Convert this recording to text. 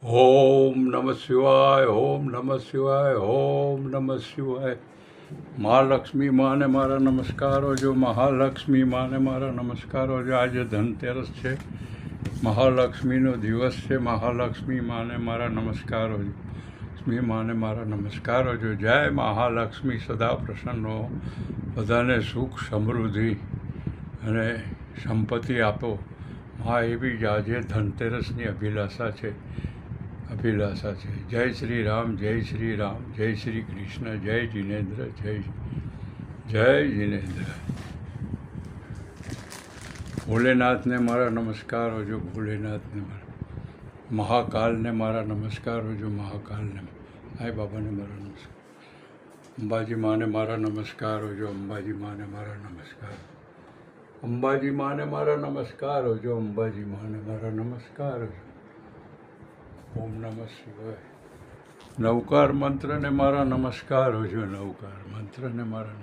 ઓમ નમઃ શિવાય, ઓમ નમઃ શિવાય, ઓમ નમઃ શિવાય. મહાલક્ષ્મી માને મારા નમસ્કારો જો, મહાલક્ષ્મી માને મારા નમસ્કારો જો. આજે ધનતેરસ છે, મહાલક્ષ્મીનો દિવસ છે. મહાલક્ષ્મી માને મારા નમસ્કારો જો, લક્ષ્મી માને મારા નમસ્કારો જો. જય મહાલક્ષ્મી, સદા પ્રસન્ન હો, બધાને સુખ સમૃદ્ધિ અને સંપત્તિ આપો. હા, એવી જ આજે ધનતેરસની અભિલાષા છે. જય શ્રી રામ, જય શ્રી રામ, જય શ્રી કૃષ્ણ, જય જિનેન્દ્ર, જય જિનેન્દ્ર. ભોલેનાથને મારા નમસ્કારો જો, ભોલેનાથને મારા, મહાકાલને મારા નમસ્કારો જો, મહાકાલને, સાઈ બાબાને મારા નમસ્કાર, અંબાજી માને મારા નમસ્કારો જો, અંબાજી માને મારા નમસ્કાર, અંબાજી માને મારા નમસ્કારો જો, અંબાજી માને મારા નમસ્કારો જો. ઓમ નમઃ શિવાય. નવકાર મંત્રને મારા નમસ્કારો જો, નવકાર મંત્રને મારા